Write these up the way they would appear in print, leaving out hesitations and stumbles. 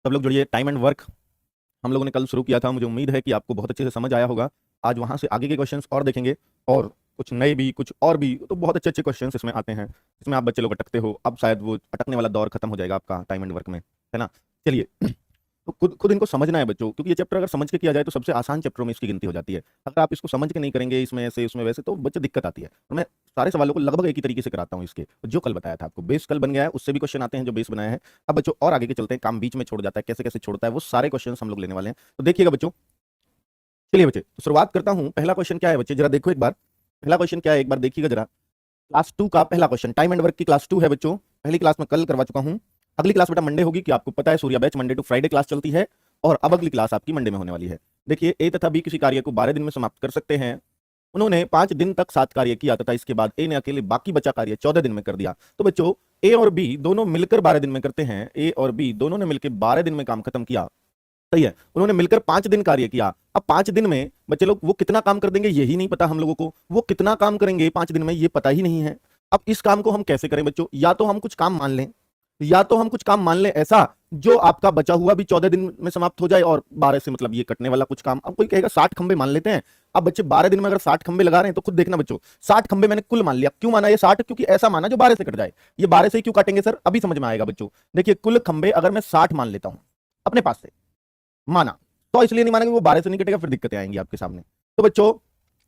सब लोग जुड़िए। टाइम एंड वर्क हम लोगों ने कल शुरू किया था, मुझे उम्मीद है कि आपको बहुत अच्छे से समझ आया होगा। आज वहां से आगे के क्वेश्चंस और देखेंगे, और कुछ नए भी, कुछ और भी, तो बहुत अच्छे अच्छे क्वेश्चंस इसमें आते हैं। इसमें आप बच्चे लोग अटकते हो, अब शायद वो अटकने वाला दौर खत्म हो जाएगा आपका टाइम एंड वर्क में, है ना। चलिए, तो खुद खुद इनको समझना है बच्चों, क्योंकि ये चैप्टर अगर समझ के किया जाए तो सबसे आसान चैप्टरों में इसकी गिनती हो जाती है। अगर आप इसको समझ के नहीं करेंगे, इसमें ऐसे उसमें वैसे, तो बच्चे दिक्कत आती है। और मैं सारे सवालों को लगभग एक ही तरीके से कराता हूँ इसके, जो कल बताया था आपको। बेस कल बन गया है, उससे भी क्वेश्चन आते हैं जो बेस बनाया है। अब बच्चों और आगे के चलते हैं, काम बीच में छोड़ जाता है, कैसे कैसे छोड़ता है, वो सारे क्वेश्चन हम लोग लेने वाले हैं। तो देखिएगा बच्चों, चलिए बच्चे, तो शुरुआत करता हूँ। पहला क्वेश्चन क्या है बच्चे, जरा देखो एक बार। पहला क्वेश्चन क्या है, एक बार देखिएगा जरा। क्लास 2 का पहला क्वेश्चन, टाइम एंड वर्क की क्लास 2 है बच्चों। पहली क्लास में कल करवा चुका हूँ। अगली क्लास बेटा मंडे होगी, कि आपको पता है Surya batch Monday to Friday class चलती है, और अब अगली क्लास आपकी मंडे में होने वाली है। देखिए, ए तथा बी किसी कार्य को 12 दिन में समाप्त कर सकते हैं। उन्होंने 5 दिन तक 7 कार्य किया तथा इसके बाद ए ने अकेले बाकी बचा कार्य 14 दिन में कर दिया। तो बच्चों, ए और बी दोनों मिलकर 12 दिन में करते हैं। ए और बी दोनों ने मिलकर 12 दिन में काम खत्म किया, सही है। उन्होंने मिलकर 5 दिन कार्य किया। अब 5 दिन में बच्चे लोग वो कितना काम कर देंगे यही नहीं पता हम लोगों को। वो कितना काम करेंगे 5 दिन में ये पता ही नहीं है। अब इस काम को हम कैसे करें बच्चों? या तो हम कुछ काम मान लें, या तो हम कुछ काम मान लें ऐसा जो आपका बचा हुआ भी 14 दिन में समाप्त हो जाए, और 12 से मतलब ये कटने वाला कुछ काम। अब कोई कहेगा 60 खंबे मान लेते हैं। अब बच्चे 12 दिन में अगर 60 खंबे लगा रहे हैं तो खुद देखना बच्चों, 60 खंबे मैंने कुल मान लिया। क्यों माना ये 60? क्योंकि ऐसा माना जो 12 से कट जाए। ये 12 से ही क्यों काटेंगे सर? अभी समझ में आएगा बच्चों। देखिए, कुल खंबे अगर मैं 60 मान लेता हूं अपने पास से, माना तो इसलिए नहीं माना कि वो 12 से नहीं कटेगा, फिर दिक्कतें आएंगी आपके सामने। तो बच्चों,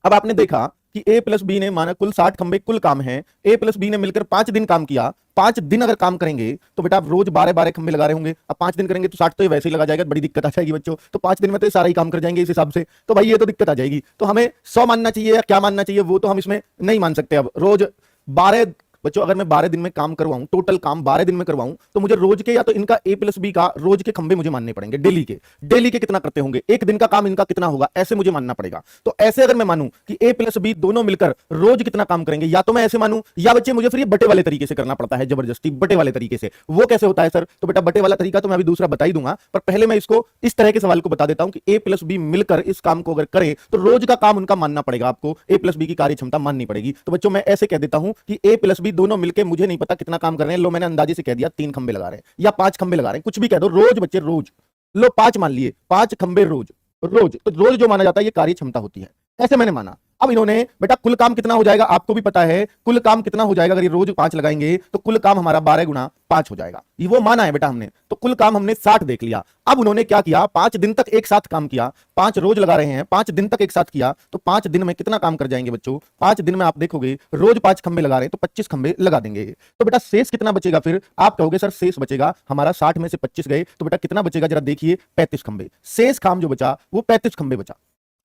अब आपने देखा कि ए प्लस बी ने माना कुल 60 खंबे कुल काम है। ए प्लस बी ने मिलकर 5 दिन काम किया। 5 दिन अगर काम करेंगे तो बेटा आप रोज 12-12 खंबे लगा रहे होंगे। अब 5 दिन करेंगे तो 60 तो ये वैसे ही लगा जाएगा, बड़ी दिक्कत आ जाएगी बच्चों। तो 5 दिन में तो ये सारा ही काम कर जाएंगे इस हिसाब से, तो भाई ये तो दिक्कत आ जाएगी। तो हमें 100 मानना चाहिए या क्या मानना चाहिए, वो तो हम इसमें नहीं मान सकते। अब रोज 12 बच्चों, अगर मैं 12 दिन में काम करवाऊं, टोटल काम 12 दिन में करवाऊं, तो मुझे रोज के या तो इनका ए प्लस बी का रोज के खंबे मुझे मानने पड़ेंगे, डेली के। डेली के कितना करते होंगे, एक दिन का काम इनका कितना होगा, ऐसे मुझे मानना पड़ेगा। तो ऐसे अगर मैं मानूं कि ए प्लस बी दोनों मिलकर रोज कितना काम करेंगे, या तो मैं ऐसे मानूं, या बच्चे मुझे फिर ये बटे वाले तरीके से करना पड़ता है, जबरदस्ती बटे वाले तरीके से। वो कैसे होता है सर? तो बेटा बटे वाला तरीका तो मैं अभी दूसरा बता ही दूंगा, पर पहले मैं इसको इस तरह के सवाल को बता देता हूं कि ए प्लस बी मिलकर इस काम को अगर करे तो रोज का काम उनका मानना पड़ेगा आपको, ए प्लस बी की कार्य क्षमता माननी पड़ेगी। तो बच्चों, मैं ऐसे कह देता हूं कि ए प्लस बी दोनों मिलकर, मुझे नहीं पता कितना काम कर रहे हैं, लो मैंने अंदाजे से कह दिया 3 खंबे लगा रहे हैं या 5 खंबे लगा रहे हैं, कुछ भी कह दो, रोज बच्चे रोज। लो 5 मान लिए, 5 खंबे रोज। रोज तो रोज जो माना जाता है ये कार्य क्षमता होती है, ऐसे मैंने माना। अब इन्होंने बेटा कुल काम कितना हो जाएगा आपको भी पता है। कुल काम कितना हो जाएगा, अगर ये रोज 5 लगाएंगे तो कुल काम हमारा 12 गुना 5 हो जाएगा। ये वो माना है बेटा हमने, तो कुल काम हमने 60 देख लिया। अब उन्होंने क्या किया, 5 दिन तक एक साथ काम किया। 5 रोज लगा रहे हैं, 5 दिन तक एक साथ किया, तो 5 दिन में कितना काम कर जाएंगे बच्चों? 5 दिन में आप देखोगे रोज 5 खंबे लगा रहे हैं तो 25 खंबे लगा देंगे। तो बेटा शेष कितना बचेगा? फिर आप कहोगे सर शेष बचेगा हमारा 60 में से 25 गए, तो बेटा कितना बचेगा जरा देखिए, 35 खंबे। शेष काम जो बचा वो 35 खंबे बचा।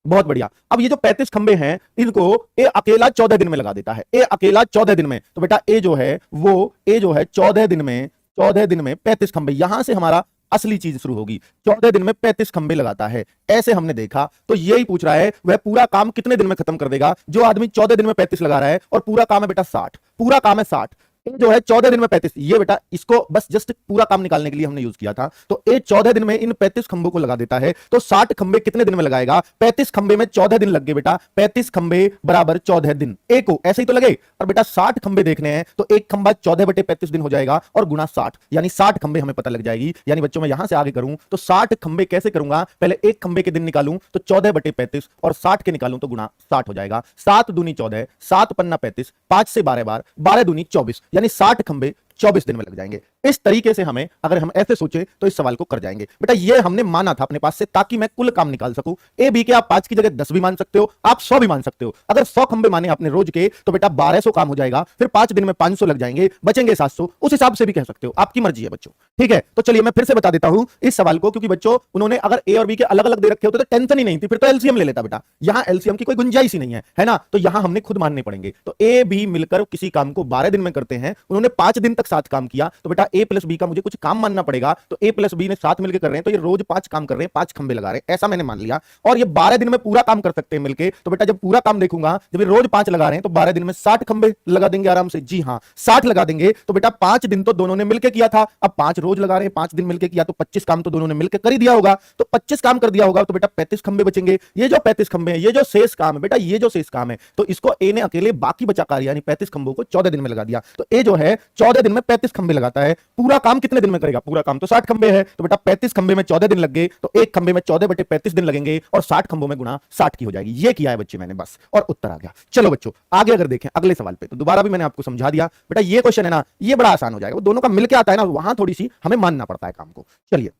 बहुत बढ़िया। अब ये जो 35 खंबे हैं इनको ए अकेला 14 दिन में लगा देता है। ए अकेला 14 दिन में, तो बेटा ए जो है वो, ए जो है 14 दिन में, 14 दिन में 35 खंबे, यहां से हमारा असली चीज शुरू होगी। 14 दिन में 35 खंबे लगाता है, ऐसे हमने देखा। तो यही पूछ रहा है वह पूरा काम कितने दिन में खत्म कर देगा। जो आदमी 14 दिन में 35 लगा रहा है और पूरा काम है बेटा 60, पूरा काम है 60, जो है 14 दिन में 35, ये बेटा इसको बस जस्ट पूरा काम निकालने के लिए हमने यूज किया था। तो ए 14 दिन में इन 35 खंभों को लगा देता है, तो 60 खंबे कितने दिन में लगाएगा? 35 खंबे में 14 दिन लग गए बेटा, 35 खंबे बराबर 14 दिन। ए को ऐसे ही तो लगे, और बेटा 60 खंबे देखने हैं तो एक खंबा 14/35 दिन हो जाएगा और गुना 60, यानी 60 खंबे हमें पता लग जाएगी। यानी बच्चों मैं यहां से आगे करूं तो 60 खंबे कैसे करूंगा, पहले एक खंबे के दिन निकालूं तो 14/35 और 60 के निकालूं तो गुना 60 हो जाएगा। 7 दूनी 14, 7 पन्ना 35, 5 से 12 बार, 12 दूनी 24, यानी 60 खंबे 24 दिन में लग जाएंगे। इस तरीके से हमें, अगर हम ऐसे सोचे तो इस सवाल को कर जाएंगे। बेटा ये हमने माना था अपने पास से, ताकि मैं कुल काम निकाल सकूं। ए बी के आप 5 की जगह 10 भी मान सकते हो, आप 100 भी मान सकते हो। अगर 100 खंबे माने आपने रोज के तो बेटा 1200 काम हो जाएगा, फिर 5 दिन में 500 लग जाएंगे, बचेंगे 700, उस हिसाब से भी कह सकते हो, आपकी मर्जी है बच्चों। ठीक है, तो चलिए मैं फिर से बता देता हूं इस सवाल को, क्योंकि बच्चों उन्होंने अगर ए और बी के अलग अलग दे रखे होते तो टेंशन ही नहीं थी, फिर तो एलसीएम ले लेता बेटा। यहां एलसीएम की कोई गुंजाइश ही नहीं है ना, तो यहां हमने खुद मानने पड़ेंगे। तो ए बी मिलकर किसी काम को 12 दिन में करते हैं, उन्होंने 5 दिन तक साथ काम किया, तो बेटा ए प्लस बी का मुझे कुछ काम मानना पड़ेगा। तो ए प्लस बी ने साथ मिलकर कर रहे हैं, तो ये रोज 5 काम कर रहे हैं, 5 खंबे लगा रहे हैं, ऐसा मैंने मान लिया। और ये 12 दिन में पूरा काम कर सकते हैं मिलके, तो बेटा जब पूरा काम देखूंगा, जब ये रोज 5 लगा रहे हैं तो 12 दिन में 60 खंबे लगा देंगे आराम से। जी हां, 60 लगा देंगे। तो बेटा 5 दिन तो दोनों ने मिलकर किया था, अब 5 रोज लगा रहे हैं, 5 दिन मिलकर किया, तो 25 काम तो दोनों ने मिलकर कर ही दिया होगा। तो 25 काम कर दिया होगा, तो बेटा 35 खंबे बचेंगे। ये जो 35 खंबे हैं, ये जो शेष काम है बेटा, ये जो शेष काम है, तो इसको ए ने अकेले बाकी बचा कार्य यानी 35 खंबों को 14 दिन में लगा दिया। तो ए जो है 14 दिन में 35 खंबे लगाता है। पूरा काम कितने दिन में करेगा? पूरा काम तो 60 खंबे है, तो बेटा 35 खंबे में 14 दिन लग गए, तो एक खंबे में 14/35 दिन लगेंगे और 60 खंबों में गुणा 60 की हो जाएगी। ये किया है बच्चे मैंने बस, और उत्तर आ गया। चलो बच्चों आगे अगर देखें अगले सवाल पे, तो दोबारा भी मैंने आपको समझा दिया बेटा, ये क्वेश्चन है ना, ये बड़ा आसान हो जाएगा, वो दोनों का मिलकर आता है ना, वहां थोड़ी सी हमें मानना पड़ता है काम को। चलिए,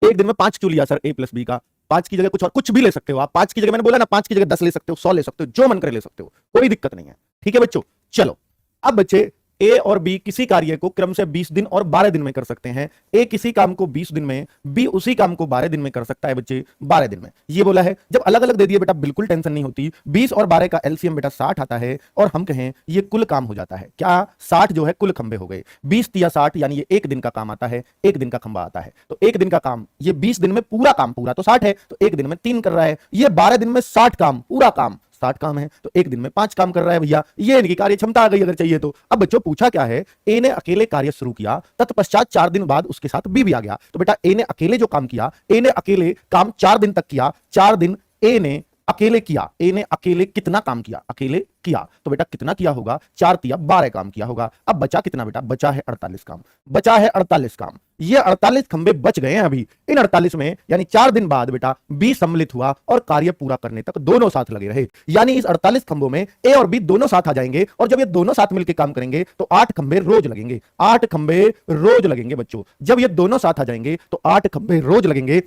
एक दिन में 5 क्यों लिया सर? a+b का 5 की जगह कुछ और कुछ भी ले सकते हो आप। 5 की जगह मैंने बोला ना, 5 की जगह 10 ले सकते हो, 100 ले सकते हो, जो मन करे ले सकते हो, कोई दिक्कत नहीं है। ठीक है बच्चों, चलो अब बच्चे ए और बी किसी कार्य को क्रम से 20 दिन और 12 दिन में कर सकते हैं। ए किसी काम को 20 दिन में, बी उसी काम को 12 दिन में कर सकता है बच्चे, 12 दिन में। ये बोला है। जब अलग अलग दे दिए बेटा बिल्कुल टेंशन नहीं होती। 20 और 12 का एलसीएम बेटा 60 आता है, और हम कहें ये कुल काम हो जाता है। क्या? 60 जो है कुल खंबे हो गए, 20 या 60 यानी ये एक दिन का काम आता है, एक दिन का खंबा आता है। तो एक दिन का काम, ये 20 दिन में पूरा काम, पूरा तो 60 है, तो एक दिन में 3 कर रहा है। ये 12 दिन में 60 काम, पूरा काम 60 काम है, तो एक दिन में 5 काम कर रहा है भैया। ये इनकी कार्य क्षमता आ गई अगर चाहिए तो। अब बच्चों पूछा क्या है, ए ने अकेले कार्य शुरू किया, तत्पश्चात 4 दिन बाद उसके साथ बी भी आ गया। तो बेटा ए ने अकेले जो काम किया, ए ने अकेले काम 4 दिन तक किया, 4 दिन ए ने अकेले किया। ए ने अकेले कितना काम किया? अकेले किया, तो बेटा कितना किया होगा? 4 तिया 12 काम किया होगा। अब बचा कितना बेटा? बचा है 48 काम, बचा है 48 काम। ये 48 खंबे बच गए हैं अभी। इन 48 में यानी 4 दिन बाद बेटा बी सम्मिलित हुआ और कार्य पूरा करने तक दोनों साथ लगे रहे। यानी इस 48 खंबों में ए और बी दोनों साथ आ जाएंगे, और जब ये दोनों साथ मिलकर काम करेंगे तो 8 खंबे रोज लगेंगे। 8 खंबे रोज लगेंगे बच्चों। जब ये दोनों साथ आ जाएंगे तो 8 खंबे रोज लगेंगे,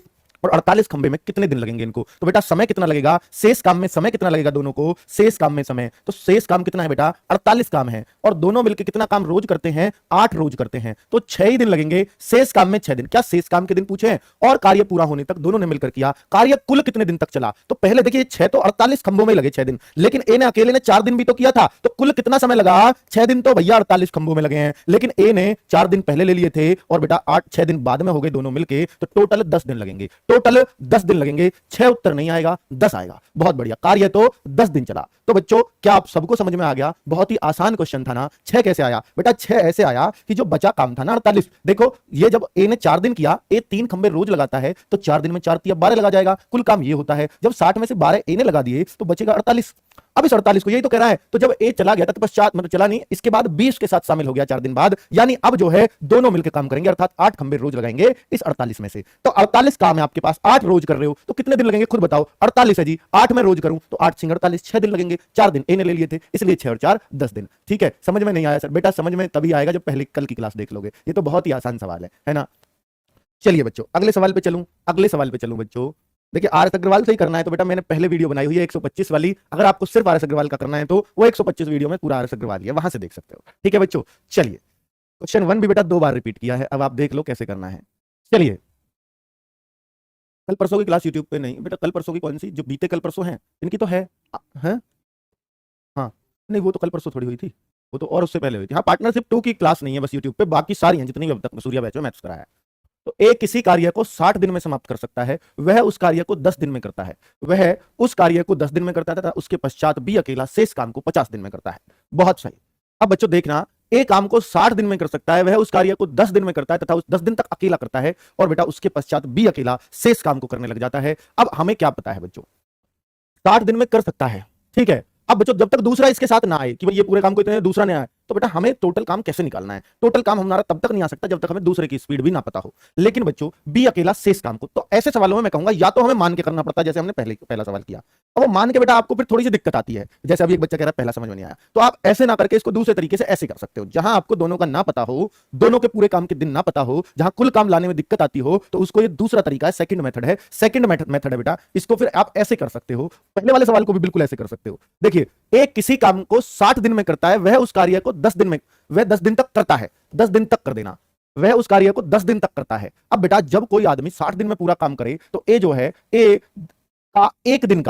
और 48 खंबे में कितने दिन लगेंगे इनको? तो बेटा समय कितना लगेगा? शेष काम में समय कितना लगेगा दोनों को? शेष काम में समय, तो शेष काम कितना है बेटा? 48 काम है, और दोनों मिलकर कितना काम रोज करते हैं? 8 रोज करते हैं, तो 6 ही दिन लगेंगे। शेष काम में 6 दिन। क्या शेष काम के दिन पूछे हैं? और कार्य पूरा होने तक दोनों ने मिलकर किया। कार्य कुल कितने दिन तक चला? तो पहले देखिए 6 तो 48 खंबों में लगे 6 दिन, लेकिन ए ने अकेले ने 4 दिन भी तो किया था, तो कुल कितना समय लगा? 6 दिन तो भैया 48 खंबों में लगे हैं, लेकिन ए ने 4 दिन पहले ले लिए थे, और बेटा 6 दिन बाद में हो गए दोनों मिलके, तो टोटल 10 दिन लगेंगे। टोटल 10 दिन लगेंगे। 6 उत्तर नहीं आएगा, 10 आएगा। बहुत बढ़िया, कार्य तो 10 दिन चला। तो बच्चों क्या आप सबको समझ में आ गया? बहुत ही आसान क्वेश्चन था ना। 6 कैसे आया बेटा? 6 ऐसे आया कि जो बचा काम था ना 48, देखो ये जब ए ने 4 दिन किया, ए 3 खंबे रोज लगाता है, तो 4 दिन में 4 तिया 12 लगा जाएगा, कुल काम ये होता है। जब 60 में से 12 ए ने लगा दिए तो बचेगा 48। अब इस 48 को यही तो कह रहा है, तो जब ए चला गया तत्पश्चात, मतलब चला नहीं, इसके बाद 20 के साथ शामिल हो गया 4 दिन बाद, यानी अब जो है दोनों मिलकर काम करेंगे, अर्थात 8 खंबे रोज लगाएंगे इस 48 में से। तो 48 काम है आपके पास, 8 रोज कर रहे हो, तो कितने दिन लगेंगे खुद बताओ? 48 है जी, 8 में रोज करूं तो 8 सिंग 48, 6 दिन लगेंगे। 4 दिन ए ने ले लिए थे, इसलिए 6 और 4 10 दिन। ठीक है, समझ में नहीं आया सर? बेटा समझ में तभी आएगा जब पहले कल की क्लास देख लोगे। ये तो बहुत ही आसान सवाल है ना। चलिए बच्चों अगले सवाल पे चलूं, अगले सवाल पे चलूं बच्चों। देखिए आर.एस. अग्रवाल से ही करना है, तो बेटा मैंने पहले वीडियो बनाई हुई है 125 वाली। अगर आपको सिर्फ आर.एस. अग्रवाल का करना है तो वो 125 वीडियो में पूरा आर.एस. अग्रवाल ही है, वहां से देख सकते हो। ठीक है बच्चों, चलिए क्वेश्चन 1 भी बेटा 2 बार रिपीट किया है, अब आप देख लो कैसे करना है। चलिए, कल परसों की क्लास यूट्यूब पे नहीं बेटा, कल परसों की कौन सी? जो बीते कल परसों हैं इनकी तो है। हाँ नहीं, वो तो कल परसों थोड़ी हुई थी, वो तो और उससे पहले हुई थी। हाँ, पार्टनरशिप 2 की क्लास नहीं है बस यूट्यूब पे, बाकी सारी हैं जितनी भी अब तक सूर्या बैच में मैथ्स कराया है। तो एक किसी कार्य को 60 दिन में समाप्त कर सकता है, वह उस कार्य को 10 दिन में करता है। वह उस कार्य को 10 दिन में करता था, उसके पश्चात बी अकेला शेष काम को 50 दिन में करता है। बहुत सही। अब बच्चों देखना, एक काम को 60 दिन में कर सकता है, वह उस कार्य को 10 दिन में करता है तथा उस 10 दिन तक अकेला करता है, और बेटा उसके पश्चात बी अकेला शेष काम को करने लग जाता है। अब हमें क्या पता है बच्चों? 60 दिन में कर सकता है, ठीक है। अब बच्चों जब तक दूसरा इसके साथ ना आए कि भाई ये पूरे काम को इतने दूसरा नहीं आया, तो बेटा हमें टोटल काम कैसे निकालना है? टोटल काम हमारा तब तक नहीं आ सकता जब तक हमें दूसरे की स्पीड भी ना पता हो। लेकिन बच्चों बी अकेला शेष काम को, तो ऐसे सवालों में मैं कहूंगा या तो हमें मान के करना पड़ता है, जैसे हमने पहला सवाल किया। अब वो मान के बेटा आपको फिर थोड़ी सी दिक्कत आती है, जैसे अभी एक बच्चा कह रहा है पहला समझ में नहीं आया, तो आप ऐसे ना करके इसको दूसरे तरीके से ऐसे कर सकते हो, जहां आपको दोनों का ना पता हो, दोनों के पूरे काम के दिन ना पता हो, जहां कुल काम लाने में दिक्कत आती हो, तो उसको ये दूसरा तरीका है, सेकंड मेथड है। सेकंड मेथड है बेटा, इसको फिर आप ऐसे कर सकते हो। पहले वाले सवाल को भी बिल्कुल ऐसे कर सकते हो। देखिए, एक किसी काम को 60 दिन में करता है, वह उस कार्य को 10 दिन में, वह 10 दिन तक करता है। 10 दिन तक कर देना, वह उस कार्य को 10 दिन तक करता है। अब बेटा जब कोई आदमी 60 दिन में पूरा काम करे, तो ए जो है, ए का एक दिन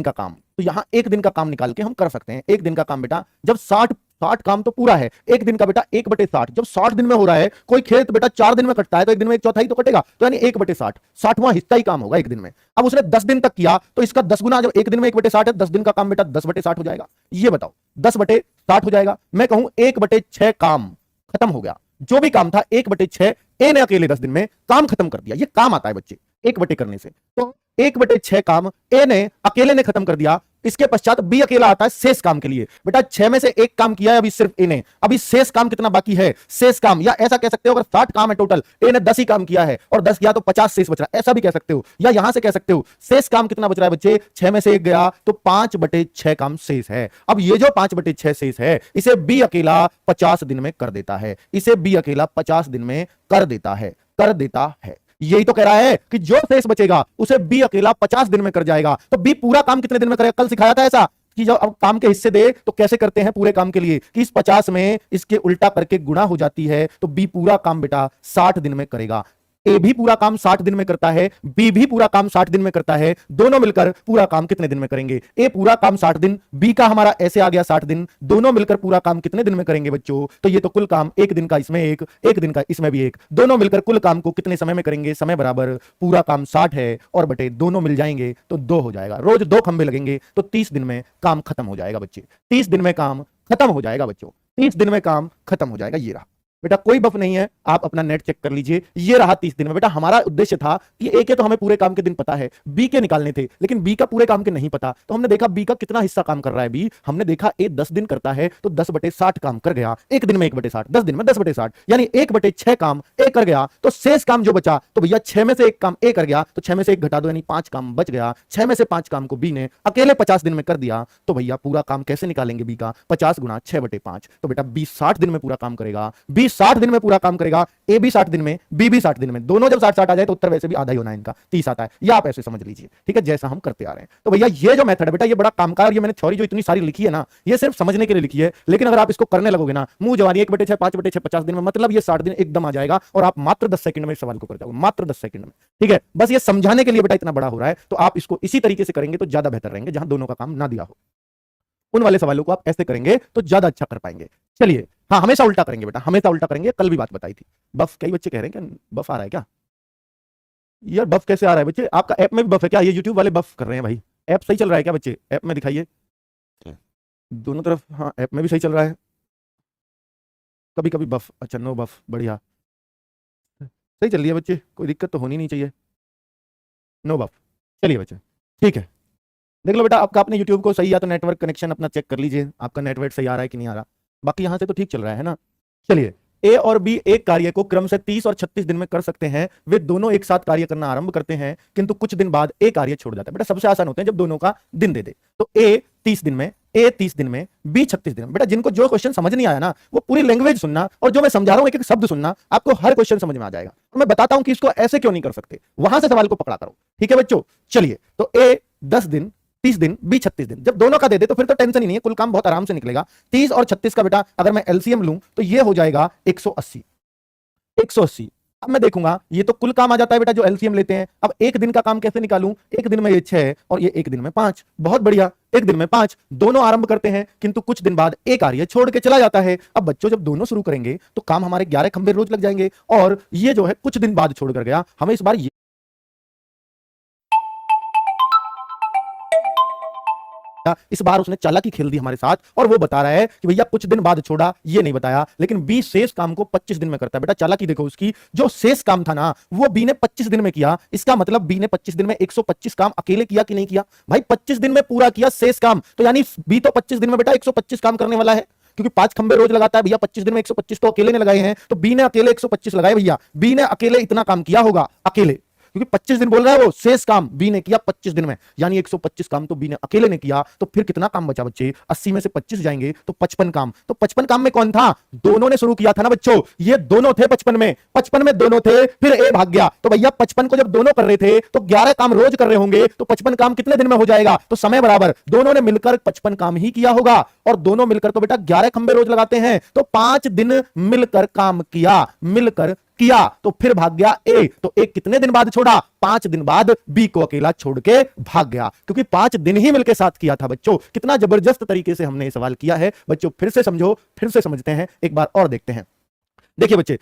का काम, तो यहां एक दिन का काम निकाल के हम कर सकते हैं। एक दिन का काम बेटा जब 60 काम तो पूरा है, एक दिन का बेटा 1/60, जब 60 दिन में हो रहा है, कोई खेत बेटा 4 दिन में कटता है, तो एक दिन में 1/4 तो कटेगा, तो यानी 1/60, 60वां हिस्सा ही काम होगा एक दिन में। अब उसने 10 दिन तक किया, तो इसका 10 गुना, जब एक दिन में 1/60 है, 10 दिन का काम बेटा 10/60 हो जाएगा। ये बताओ 10/60 हो जाएगा। मैं कहूं 1/6 काम खत्म हो गया। जो भी काम था 1/6 ए ने अकेले 10 दिन में काम खत्म कर दिया। ये काम आता है बच्चे 1/6 करने से। तो 1/6 काम ए ने अकेले ने खत्म कर दिया, इसके पश्चात बी अकेला आता है शेष काम के लिए। बेटा 6 में से एक काम किया है अभी सिर्फ ए ने, अभी शेष काम कितना बाकी है, शेष काम, या ऐसा कह सकते हो अगर 60 काम है टोटल, ए ने 10 ही काम किया है और 10 किया तो 50 शेष बच रहा है, ऐसा भी कह सकते हो। या यहां से कह सकते हो शेष काम कितना बच रहा है बच्चे, 6 में से एक गया तो 5/6 काम शेष है। अब ये जो 5/6 शेष है इसे बी अकेला 50 दिन में कर देता है, इसे बी अकेला 50 दिन में कर देता है, कर देता है। यही तो कह रहा है कि जो शेष बचेगा उसे बी अकेला 50 दिन में कर जाएगा। तो बी पूरा काम कितने दिन में करेगा, कल सिखाया था ऐसा कि जब अब काम के हिस्से दे तो कैसे करते हैं पूरे काम के लिए, कि इस 50 में इसके उल्टा करके गुणा हो जाती है, तो बी पूरा काम बेटा 60 दिन में करेगा। ए भी पूरा काम 60 दिन में करता है, बी भी पूरा काम 60 दिन में करता है, दोनों मिलकर पूरा काम कितने दिन में करेंगे, ए पूरा काम 60 दिन, बी का हमारा ऐसे आ गया 60 दिन, दोनों मिलकर पूरा काम कितने दिन में करेंगे बच्चों, तो ये तो कुल काम एक दिन का इसमें एक दिन का इसमें भी एक, दोनों मिलकर कुल काम को कितने समय में करेंगे, समय बराबर पूरा काम 60 है और बटे दोनों मिल जाएंगे तो 2 हो जाएगा, रोज 2 खंबे लगेंगे तो 30 दिन में काम खत्म हो जाएगा बच्चे, 30 दिन में काम खत्म हो जाएगा बच्चों, 30 दिन में काम खत्म हो जाएगा। ये रहा बेटा, कोई बफ नहीं है, आप अपना नेट चेक कर लीजिए, ये रहा 30 दिन में। बेटा हमारा उद्देश्य था कि ए के तो हमें पूरे काम के दिन पता है, बी के निकालने थे, लेकिन बी का पूरे काम के नहीं पता, तो हमने देखा बी का कितना हिस्सा काम कर रहा है बी, हमने देखा ए 10 दिन करता है तो 10/60 काम कर गया, एक दिन में 1/60, 10 दिन में 10/60 यानी 1/6 काम ए कर गया, तो शेष काम जो बचा तो भैया 6 में से एक काम ए कर गया, तो 6 में से एक घटा दो यानी 5 काम बच गया, 6 में से 5 काम को बी ने अकेले 50 दिन में कर दिया, तो भैया पूरा काम कैसे निकालेंगे बी का, 50 गुणा 6/5, तो बेटा बी 60 दिन में पूरा काम करेगा, बी 60 दिन में पूरा काम करेगा, ए भी 60 दिन में, बी भी 60 दिन में, दोनों जब 60-60 आ जाए तो उत्तर वैसे भी आधा ही होना है इनका, 30 आता है, या आप ऐसे समझ लीजिए, ठीक है, जैसा हम करते आ रहे हैं। तो भैया ये जो मेथड है बेटा ये बड़ा काम का, और ये मैंने थ्योरी जो इतनी सारी लिखी है ना ये सिर्फ समझने के लिए लिखी है, लेकिन अगर आप इसको करने लगोगे ना मुंह जवानी 1/6 5/6 50 दिन में, मतलब ये 60 दिन एकदम आ जाएगा और आप मात्र 10 सेकंड में इस सवाल को कर जाओगे, मात्र 10 सेकंड में, ठीक है। बस ये समझाने के लिए बेटा इतना बड़ा हो रहा है, तो आप इसको इसी तरीके से करेंगे तो ज्यादा बेहतर रहेंगे, जहां दोनों का काम ना दिया हो उन वाले सवालों को आप ऐसे करेंगे तो ज्यादा अच्छा कर पाएंगे। चलिए, हाँ हमेशा उल्टा करेंगे बेटा, हमेशा उल्टा करेंगे, कल भी बात बताई थी। बफ, कई बच्चे कह रहे हैं क्या बफ आ रहा है क्या, यार बफ कैसे आ रहा है बच्चे, आपका ऐप में भी बफ है क्या, ये यूट्यूब वाले बफ कर रहे हैं भाई, ऐप सही चल रहा है क्या बच्चे, ऐप में दिखाइए दोनों तरफ, हाँ ऐप में भी सही चल रहा है, कभी कभी बफ, अच्छा नो बफ, बढ़िया सही चल रही है बच्चे, कोई दिक्कत तो होनी नहीं चाहिए, नो बफ, चलिए बच्चे ठीक है। देख लो बेटा आपका, अपने YouTube को सही, या तो नेटवर्क कनेक्शन अपना चेक कर लीजिए, आपका नेटवर्क सही आ रहा है कि नहीं आ रहा, बाकी यहां से तो ठीक चल रहा है ना। चलिए, ए और बी एक कार्य को क्रम से 30 और 36 दिन में कर सकते हैं, वे दोनों एक साथ कार्य करना आरंभ करते हैं, किंतु कुछ दिन बाद ए कार्य छोड़ जाता है। बेटा सबसे आसान होते हैं जब दोनों का दिन दे दे, तो ए 30 दिन में, ए 30 दिन में, बी 36 दिन में। बेटा जिनको जो क्वेश्चन समझ नहीं आया ना वो पूरी लैंग्वेज सुनना, और जो मैं समझा रहा हूं एक एक शब्द सुनना, आपको हर क्वेश्चन समझ में आ जाएगा। और मैं बताता हूं कि इसको ऐसे क्यों नहीं कर सकते, वहां से सवाल को पकड़ा करो, ठीक है बच्चों। चलिए, तो ए 10 दिन 30 दिन, बी 36 दिन, जब दोनों का दे दे तो फिर तो टेंशन ही नहीं है, कुल काम बहुत आराम से निकलेगा। 30 और 36 का बेटा अगर मैं एलसीएम लूं तो ये हो जाएगा 180, 180। अब मैं देखूंगा ये तो कुल काम आ जाता है बेटा जो एलसीएम लेते हैं। अब एक दिन का काम कैसे निकालूं, एक दिन में ये 6 और ये एक दिन में 5, बहुत बढ़िया, एक दिन में 5, दोनों आरंभ करते हैं, किंतु कुछ दिन बाद एक कार्य छोड़ के चला जाता है। अब बच्चों जब दोनों शुरू करेंगे तो काम हमारे 11 खंबे रोज लग जाएंगे, और ये जो है कुछ दिन बाद छोड़ कर गया, हमें इस बार इस बार उसने चालाकी खेल दी हमारे साथ, और वो बता रहा है कि भैया कुछ दिन बाद छोड़ा, ये नहीं बताया, लेकिन बी शेष काम को 25 दिन में करता है। बेटा चालाकी देखो उसकी, जो शेष काम था ना वो बी ने 25 दिन में किया, इसका मतलब बी ने 25 दिन में 125 काम अकेले किया कि नहीं किया भाई, 25 दिन में पूरा किया शेष काम, तो यानी बी तो 25 दिन में बेटा 125 काम करने वाला है, क्योंकि 5 खंबे रोज लगाता है भैया, 25 दिन में 125 तो अकेले ने लगाए हैं, तो बी ने अकेले 125 लगाए भैया, बी ने अकेले इतना काम किया होगा अकेले, क्योंकि 25 दिन बोल रहा है वो, शेष काम बी ने किया 25 दिन में, यानी 125 काम तो बी ने अकेले ने किया। तो फिर कितना काम बचा बच्चे, 80 में से 25 जाएंगे तो 55 काम, तो 55 काम में कौन था, दोनों ने शुरू किया था ना बच्चों, ये दोनों थे 55 में, 55 में दोनों थे, फिर ए भाग गया, तो भैया 55 को जब दोनों कर रहे थे तो 11 काम रोज कर रहे होंगे, तो 55 काम कितने दिन में हो जाएगा, तो समय बराबर दोनों ने मिलकर 55 काम ही किया होगा, और दोनों मिलकर तो बेटा 11 खंबे रोज लगाते हैं, तो 5 दिन मिलकर काम किया, मिलकर किया, तो फिर भाग गया ए, तो ए कितने दिन बाद छोड़ा, 5 दिन बाद बी को अकेला छोड़ के भाग गया, क्योंकि 5 दिन ही मिलके साथ किया था बच्चों। कितना जबरदस्त तरीके से हमने ये सवाल किया है बच्चों, फिर से समझो, फिर से समझते हैं, एक बार और देखते हैं। देखिए बच्चे,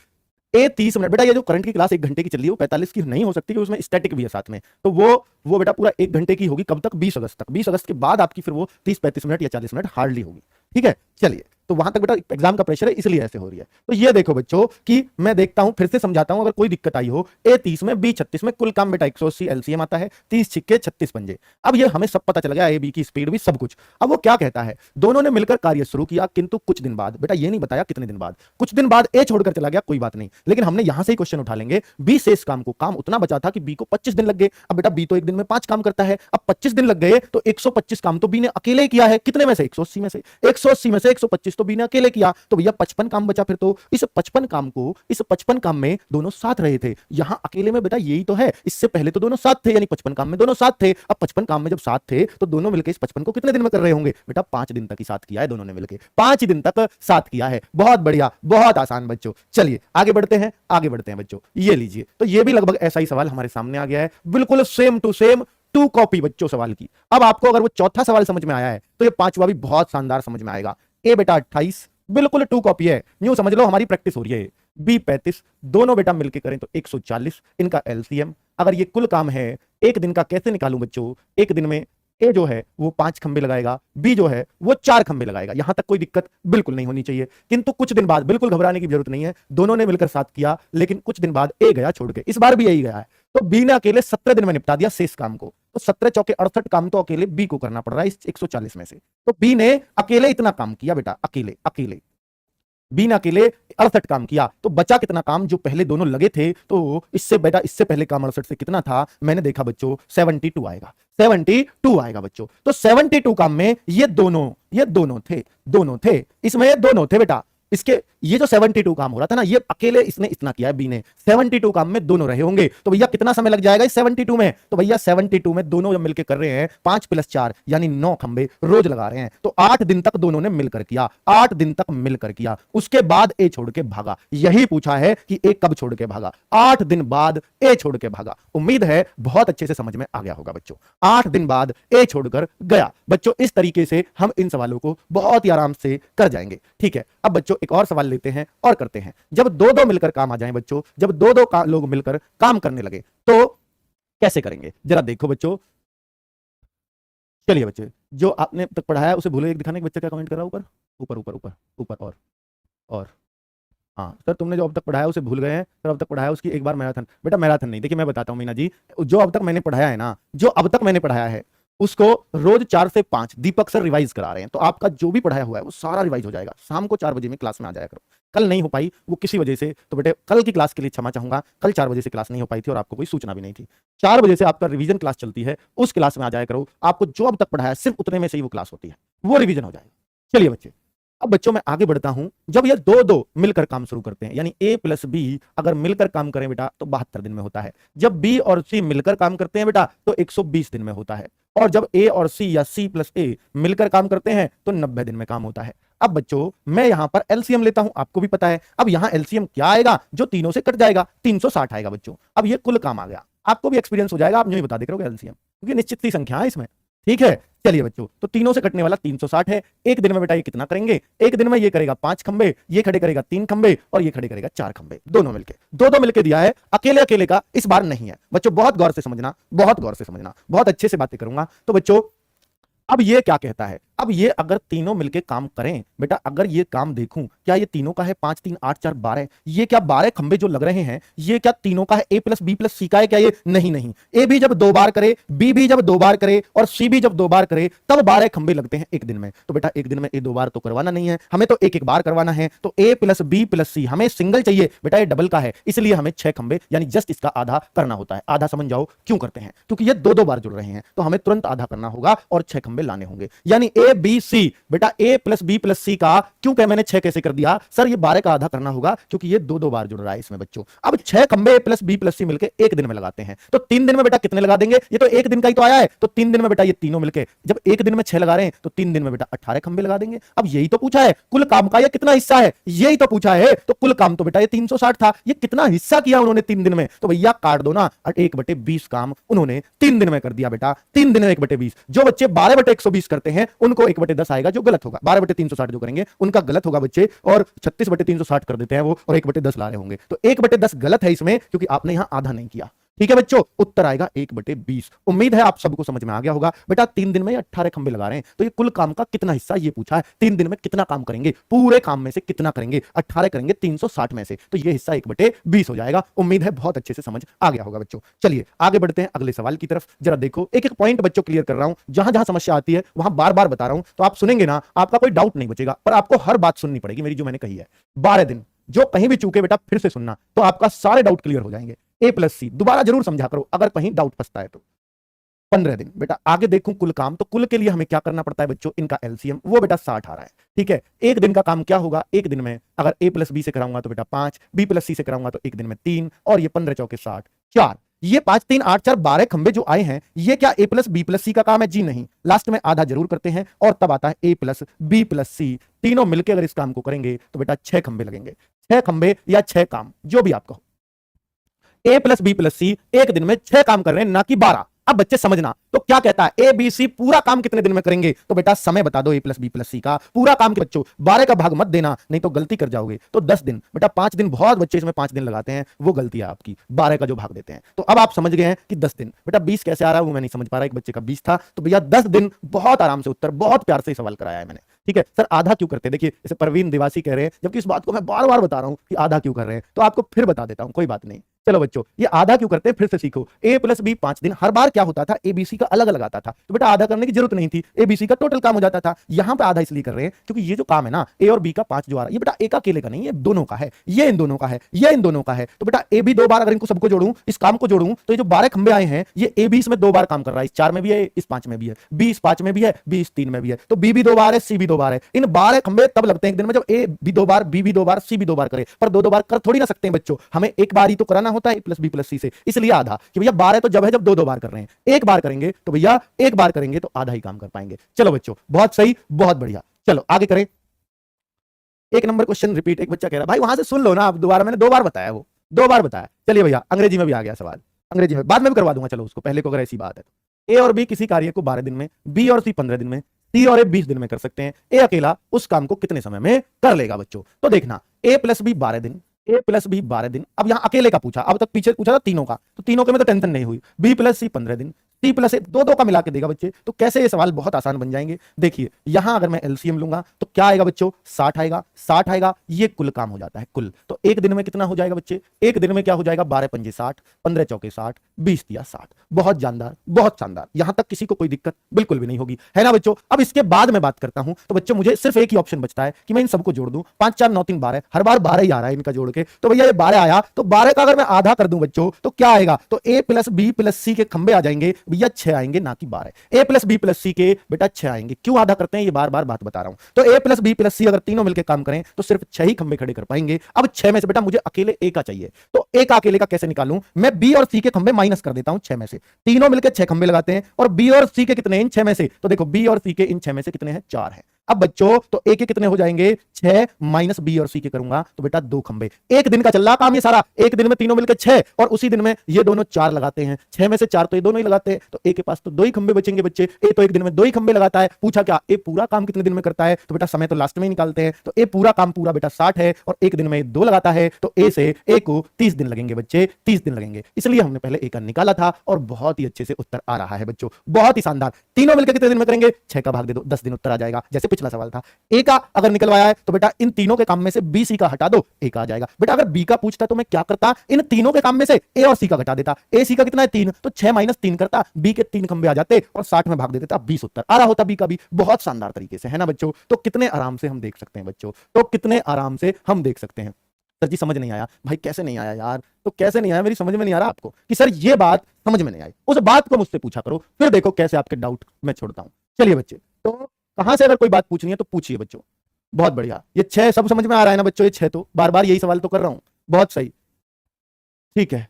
ए 30 मिनट, बेटा ये जो करंट की क्लास 1 घंटे की चल रही है वो 45 की नहीं हो सकती, क्योंकि उसमें स्टैटिक भी है साथ में, तो वो बेटा पूरा 1 घंटे की होगी, कब तक, 20 अगस्त तक, 20 अगस्त के बाद आपकी फिर वो 30-35 मिनट या 40 मिनट हार्डली होगी, ठीक है। चलिए तो वहां तक बेटा एग्जाम का प्रेशर है, इसलिए ऐसे हो रही है। तो ये देखो बच्चों कि मैं देखता हूं, फिर से समझाता हूं, अगर कोई दिक्कत आई हो। ए 30 में बी 36 में कुल काम बेटा 180 एलसीएम आता है, 30 छिक्के 36 पंजे। अब ये हमें सब पता चल गया, ए बी की स्पीड भी सब कुछ। अब वो क्या कहता है, दोनों ने मिलकर कार्य शुरू किया, किंतु कुछ दिन बाद, बेटा ये नहीं बताया कितने दिन बाद, कुछ दिन बाद ए छोड़कर चला गया, कोई बात नहीं, लेकिन हमने यहां से ही क्वेश्चन उठा लेंगे। बी से इस काम को, काम उतना बचा था कि बी को 25 दिन लग गए। अब बेटा बी तो एक दिन में 5 काम करता है, अब 25 दिन लग गए तो 125 काम तो बी ने अकेले ही किया है। कितने में से? 180 में से। 180 में से 125 तो बी ने अकेले किया, तो भैया 55 काम बचा। फिर तो इस 55 काम में दोनों साथ रहे थे। यहां अकेले में बेटा यही तो है, इससे पहले तो दोनों साथ थे, यानी 55 काम में दोनों साथ थे। अब 55 काम में जब साथ थे तो दोनों मिलकर इस 55 को कितने दिन में कर रहे होंगे? बेटा 5 दिन तक ही साथ किया है दोनों ने मिलकर, 5 दिन तक साथ किया है। बहुत बढ़िया, बहुत आसान बच्चों। चलिए आगे बढ़ते हैं, आगे बढ़ते हैं बच्चों। ये लीजिए, तो ये भी लगभग ऐसा ही सवाल हमारे सामने आ गया है, बिल्कुल सेम टू सेम, 2 कॉपी बच्चों सवाल की। अब आपको अगर वो चौथा सवाल समझ में आया है तो ये पांचवा भी बहुत शानदार समझ में आएगा। ए बेटा 28, बिल्कुल 2 कॉपी है, यूं समझ लो हमारी प्रैक्टिस हो रही है। बी 35, दोनों बेटा मिलके करें तो 140, इनका एलसीएम। अगर ये कुल काम है, एक दिन का कैसे निकालूं बच्चों? एक दिन में ए जो है वो 5 खंबे लगाएगा, बी जो है वो 4 खंबे लगाएगा। यहां तक कोई दिक्कत बिल्कुल नहीं होनी चाहिए। किंतु कुछ दिन बाद, बिल्कुल घबराने की जरूरत नहीं है, दोनों ने मिलकर साथ किया, लेकिन कुछ दिन बाद ए गया छोड़ के। इस बार भी यही गया है, तो बी ने अकेले 17 दिन में निपटा दिया शेष काम को। तो 17 चौके 68 काम तो अकेले बी को करना पड़ रहा है इस 140 में से। तो बी ने अकेले इतना काम किया बेटा, अकेले बी ने अकेले 68 काम किया। तो बचा कितना काम? जो पहले दोनों लगे थे, तो इससे बेटा इससे पहले काम 68 से कितना था? मैंने देखा बच्चों 72 आएगा, 72 आएगा बच्चों। तो 72 काम में ये दोनों थे, इसमें ये दोनों थे बेटा। इसके ये जो 72 काम हो रहा था ना, ये अकेले इसने इतना किया है बी ने, 72 काम में दोनों रहे होंगे। तो भैया कितना समय लग जाएगा इस 72 में? तो भैया 72 में दोनों जब मिलकर कर रहे हैं, 5 + 4 यानी 9 खंबे रोज लगा रहे हैं। तो 8 दिन तक दोनों ने मिलकर किया, 8 दिन तक मिलकर किया। उसके बाद ए छोड़ के भागा। यही पूछा है कि ए कब छोड़ के भागा? 8 दिन बाद ए छोड़ के भागा। उम्मीद है बहुत अच्छे से समझ में आ गया होगा बच्चों। 8 दिन बाद ए छोड़कर गया बच्चों। इस तरीके से हम इन सवालों को बहुत ही आराम से कर जाएंगे। ठीक है, अब बच्चों एक और सवाल लेते हैं और करते हैं। जब 2-2 मिलकर काम आ जाएं बच्चों, जब 2-2 लोग मिलकर काम करने लगे तो कैसे करेंगे? जरा देखो बच्चों। चलिए बच्चे, जो आपने अब तक पढ़ाया उसे भूले एक दिखाने के। बच्चे क्या कमेंट कर रहा है? ऊपर ऊपर ऊपर ऊपर ऊपर और हाँ सर, तुमने जो अब तक पढ़ाया उसे भूल गए हैं सर। अब तक पढ़ाया उसकी एक बार मैराथन। बेटा मैराथन नहीं, देखिए मैं बताता हूँ मीना जी, जो अब तक मैंने पढ़ाया है ना, जो अब तक मैंने पढ़ाया है उसको रोज 4 से 5 दीपक सर रिवाइज करा रहे हैं। तो आपका जो भी पढ़ाया हुआ है वो सारा रिवाइज हो जाएगा। शाम को 4 बजे में क्लास में आ जाया करो। कल नहीं हो पाई वो किसी वजह से, तो बेटे कल की क्लास के लिए क्षमा चाहूंगा। कल 4 बजे से क्लास नहीं हो पाई थी और आपको कोई सूचना भी नहीं थी। 4 बजे से आपका रिवीजन क्लास चलती है, उस क्लास में आ जाया करो। आपको जो अब तक पढ़ाया सिर्फ उतने में से ही वो क्लास होती है, वो रिवीजन हो जाएगा। चलिए बच्चे, अब बच्चों मैं आगे बढ़ता हूं। जब ये 2-2 मिलकर काम शुरू करते हैं, यानी ए प्लस बी अगर मिलकर काम करें बेटा तो 72 दिन में होता है। जब बी और सी मिलकर काम करते हैं बेटा तो 120 दिन में होता है। और जब ए और सी या सी प्लस ए मिलकर काम करते हैं तो 90 दिन में काम होता है। अब बच्चों मैं यहां पर एलसीएम लेता हूं, आपको भी पता है। अब यहां एलसीएम क्या आएगा? जो तीनों से कट जाएगा, 360 आएगा बच्चों। अब ये कुल काम आ गया, आपको भी एक्सपीरियंस हो जाएगा, आप नहीं बता दे करोगे एलसीएम, क्योंकि निश्चित सी संख्या है इसमें। ठीक है, चलिए बच्चों, तो तीनों से कटने वाला 360 है। एक दिन में बेटा ये कितना करेंगे? एक दिन में ये करेगा 5 खंबे, ये खड़े करेगा 3 खंबे और ये खड़े करेगा 4 खंबे, दोनों मिलके। 2-2 मिलके दिया है, अकेले अकेले का इस बार नहीं है बच्चों। बहुत गौर से समझना, बहुत गौर से समझना, बहुत अच्छे से बातें करूंगा। तो बच्चों अब ये क्या कहता है? अब ये अगर तीनों मिलके काम करें बेटा, अगर ये काम देखूं, क्या ये तीनों का है? 5 3 8 4 12। ये क्या 12 खंबे जो लग रहे हैं ये क्या तीनों का है? ए प्लस बी प्लस सी का है क्या ये? नहीं नहीं, ए भी जब 2 बार करे, बी भी जब 2 बार करे और सी भी जब 2 बार करे तब 12 खंबे लगते हैं एक दिन में। तो बेटा एक दिन में ए 2 बार तो करवाना नहीं है, हमें तो एक बार करवाना है। तो ए प्लस बी प्लस सी हमें सिंगल चाहिए बेटा, ये डबल का है, इसलिए हमें 6 खंबे यानी जस्ट इसका आधा करना होता है। आधा समझ जाओ क्यों करते हैं, क्योंकि ये 2-2 बार जुड़ रहे हैं तो हमें तुरंत आधा करना होगा और 6 खंबे लाने होंगे। यानी ए बी सी बेटा, ए प्लस बी प्लस सी का क्यों कह मैंने 6 कैसे कर दिया सर? ये 12 का आधा करना होगा क्योंकि ये 2-2 बार जुड़ रहा है इसमें बच्चों। अब 6 खंबे ए प्लस बी प्लस सी मिलकर एक दिन में लगाते हैं तो 3 दिन में बेटा कितने लगा देंगे? ये तो एक दिन का ही तो आया है, तो 3 दिन में बेटा ये तीनों मिलकर जब एक दिन में 6 लगा रहे हैं तो 3 दिन में बेटा 18 खंबे लगा देंगे। अब यही तो पूछा है, कुल काम का ये कितना हिस्सा है, यही तो पूछा है। तो कुल काम तो बेटा ये 360 था, ये कितना हिस्सा किया उन्होंने 3 दिन में? तो भैया काट दो ना, 1/20 काम उन्होंने 3 दिन में कर दिया बेटा। 3 दिन में 1/20। जो बच्चे 12/120 करते हैं उनको 1/10 आएगा जो गलत होगा। 12/360 जो करेंगे उनका गलत होगा बच्चे, और 36/360 कर देते हैं वो और 1/10 ला रहे होंगे। तो 1/10 गलत है इसमें क्योंकि आपने यहां आधा नहीं किया। ठीक है बच्चों, उत्तर आएगा 1/20। उम्मीद है आप सबको समझ में आ गया होगा। बेटा 3 दिन में 18 खंबे लगा रहे हैं, तो ये कुल काम का कितना हिस्सा ये पूछा है। 3 दिन में कितना काम करेंगे, पूरे काम में से कितना करेंगे, 18 करेंगे 360 में से, तो ये हिस्सा 1/20 हो जाएगा। उम्मीद है बहुत अच्छे से समझ आ गया होगा बच्चों। चलिए आगे बढ़ते हैं अगले सवाल की तरफ। जरा देखो, एक एक पॉइंट बच्चों क्लियर कर रहा हूं, जहां जहां समस्या आती है वहां बार बार बता रहा हूं, तो आप सुनेंगे ना, आपका कोई डाउट नहीं बचेगा, पर आपको हर बात सुननी पड़ेगी मेरी जो मैंने कही है। 12 दिन जो कहीं भी चूके बेटा फिर से सुनना, तो आपका सारे डाउट क्लियर हो जाएंगे। A+C दोबारा जरूर समझा करो अगर कहीं डाउट फंसता है तो। 15 दिन बेटा आगे देखूं कुल काम, तो कुल के लिए हमें क्या करना पड़ता है बच्चों, इनका एलसीएम, वो बेटा 60 आ रहा है। ठीक है, एक दिन का काम क्या होगा, एक दिन में अगर A+B से कराऊंगा तो बेटा 5, B+C से कराऊंगा तो एक दिन में 3, और ये 15 चौके 60, 4, ये 5 3 8 4 12 खंबे जो आए हैं, ये क्या A+B+C का काम है? जी नहीं, लास्ट में आधा जरूर करते हैं और तब आता है A+B+C। तीनों मिलकर अगर इस काम को करेंगे तो बेटा 6 खंबे लगेंगे। 6 खंबे या 6 काम जो भी आप कहो। A+B+C एक दिन में 6 काम कर रहे हैं, ना कि 12। अब बच्चे समझना, तो क्या कहता है ABC पूरा काम कितने दिन में करेंगे, तो बेटा समय बता दो A+B+C का पूरा काम के बच्चों, 12 का भाग मत देना नहीं तो गलती कर जाओगे। तो 10 दिन बेटा, 5 दिन बहुत बच्चे इसमें 5 दिन लगाते हैं, वो गलती है आपकी, 12 का जो भाग देते हैं। तो अब आप समझ गए हैं कि 10 दिन बेटा 20 कैसे आ रहा है वो मैं नहीं समझ पा रहा, एक बच्चे का 20 था, तो भैया 10 दिन बहुत आराम से उत्तर, बहुत प्यार से सवाल कराया है मैंने। ठीक है सर, आधा क्यों करते हैं, देखिए जैसे परवीन दिवासी कह रहे हैं, जबकि इस बात को मैं बार बार बता रहा हूं कि आधा क्यों कर रहे हैं, तो आपको फिर बता देता हूं, कोई बात नहीं। चलो बच्चों, ये आधा क्यों करते हैं फिर से सीखो। A+B 5 दिन, हर बार क्या होता था, ABC का अलग अलग आता था, तो बेटा आधा करने की जरूरत नहीं थी, ABC का टोटल काम हो जाता था। यहां पे आधा इसलिए कर रहे हैं क्योंकि ये जो काम है ना, A और B का 5 जो आ रहा है, ये बेटा A का अकेले का नहीं है, दोनों का है, ये इन दोनों का है, ये इन दोनों का है। तो बेटा AB 2 बार अगर इनको सबको जोड़ूं, इस काम को जोड़ूं, तो ये जो 12 खंबे आए हैं, ये AB इसमें 2 बार काम कर रहा है, इस 4 में भी है, इस 5 में भी है, B इस 5 में भी है, B इस 3 में भी है, तो B भी 2 बार है, C भी 2 बार है। इन 12 खंबे तब लगते हैं एक दिन में जब A भी 2 बार, B भी 2 बार, C भी 2 बार करे, पर 2 बार कर थोड़ी ना सकते हैं बच्चों, हमें एक बार ही तो कराना होता है A+B+C से, इसलिए आधा, कि भैया 12 तो जब है जब 2 बार कर रहे हैं, एक बार करेंगे तो भैया एक बार करेंगे तो आधा ही काम कर पाएंगे। चलो बच्चों, बहुत सही, बहुत बढ़िया। चलो आगे करें। एक नंबर क्वेश्चन रिपीट, एक बच्चा कह रहा है भाई वहां से सुन लो ना, आप दोबारा, मैंने 2 बार बताया, वो 2 बार बताया। चलिए भैया अंग्रेजी में भी आ गया सवाल, अंग्रेजी में बाद में भी करवा दूंगा, चलो उसको पहले को अगर ऐसी बात है तो। ए और बी किसी कार्य को 12 दिन में, बी और सी 15 दिन में, सी और ए 20 दिन में कर सकते हैं। ए अकेला उस काम को कितने समय में कर लेगा बच्चों? तो देखना, A+B 12 दिन, A+B 12 दिन। अब यहां अकेले का पूछा, अब तक पीछे पूछा था तीनों का, तो तीनों के में तो टेंशन नहीं हुई। B+C 15 दिन, C+A 2 का मिला के देगा बच्चे, तो कैसे ये सवाल बहुत आसान बन जाएंगे। देखिए यहां अगर मैं एलसीएम लूंगा तो क्या आएगा बच्चों, 60 आएगा, 60 आएगा, ये कुल काम हो जाता है कुल। तो एक दिन में कितना हो जाएगा बच्चे, एक दिन में क्या हो जाएगा, 12 पंजे 60, 15 चौके 60, 20 दिया 60। बहुत जानदार, बहुत शानदार, यहां तक किसी को कोई दिक्कत बिल्कुल भी नहीं होगी, है ना बच्चों। अब इसके बाद में बात करता हूं, तो बच्चों मुझे सिर्फ एक ही ऑप्शन बचता है कि मैं इन सबको जोड़ दूं। 5 4 9 3 12, हर बार 12 ही आ रहा है इनका जोड़ के, तो भैया ये 12 आया, तो 12 का अगर मैं आधा कर दूं बच्चों तो क्या आएगा, तो A+B+C के खंबे आ जाएंगे भैया 6 आएंगे, ना कि 12। A+B+C के बेटा 6 आएंगे। क्यों आधा करते हैं, ये बार बार बात बता रहा हूं। तो A+B+C अगर तीनों मिलकर काम करें तो सिर्फ 6 ही खंबे खड़े कर पाएंगे। अब 6 में से बेटा मुझे अकेले A का चाहिए, तो A का अकेले का कैसे निकालूं, मैं B और C के खंबे माइनस कर देता हूं 6 में से। तीनों मिलकर 6 खंबे लगाते हैं, और B और C के कितने इन 6 में से, तो देखो B और C के इन 6 में से कितने हैं, 4 हैं। अब बच्चों तो A के कितने हो जाएंगे, 6 माइनस B और C के करूंगा तो बेटा 2 खंबे। एक दिन का चल रहा काम ये सारा, एक दिन में तीनों मिलकर 6, और उसी दिन में ये दोनों 4 लगाते हैं, 6 में से 4 तो ये दोनों ही लगाते हैं, तो A के पास तो 2 ही खंबे बचेंगे बच्चे। A तो एक दिन में 2 ही खंबे लगाता है। पूछा क्या A पूरा काम कितने दिन में करता है, तो बेटा समय तो लास्ट में ही निकालते हैं, तो A पूरा काम पूरा बेटा 60 है, और एक दिन में 2 लगाता है, तो A से A को 30 दिन लगेंगे बच्चे, 30 दिन लगेंगे, इसलिए हमने पहले A का निकाला था, और बहुत ही अच्छे से उत्तर आ रहा है बच्चों, बहुत ही शानदार। तीनों मिलकर कितने दिन में करेंगे, 6 का भाग दे दो, 10 दिन उत्तर आ जाएगा, जैसे पिछला सवाल था। A का अगर निकलवाया है तो बेटा इन तीनों के काम में से B C का हटा दो, A का आ जाएगा। बेटा अगर B का पूछता तो मैं क्या करता, इन तीनों के काम में से A और C का घटा देता। A C का कितना है 3, तो 6 माइनस 3 करता, B के 3 खंबे आ जाते और 60 में भाग दे देता, 20 उत्तर आ रहा होता B का भी। बहुत शानदार तरीके से, है ना बच्चों। तो कितने आराम से हम देख सकते हैं बच्चों, तो कितने आराम से हम देख सकते हैं। सर जी समझ नहीं आया, भाई कैसे नहीं आया यार, तो कैसे नहीं आया, मेरी समझ में नहीं आ रहा आपको कि सर ये बात समझ में नहीं आई, उस बात को मुझसे पूछा करो, फिर देखो कैसे आपके डाउट मैं छोड़ता हूं। चलिए बच्चे, तो कहां से अगर कोई बात पूछनी है तो पूछिए बच्चों। बहुत बढ़िया, ये 6 सब समझ में आ रहा है ना बच्चों, ये 6 तो बार बार यही सवाल तो कर रहा हूं, बहुत सही, ठीक है।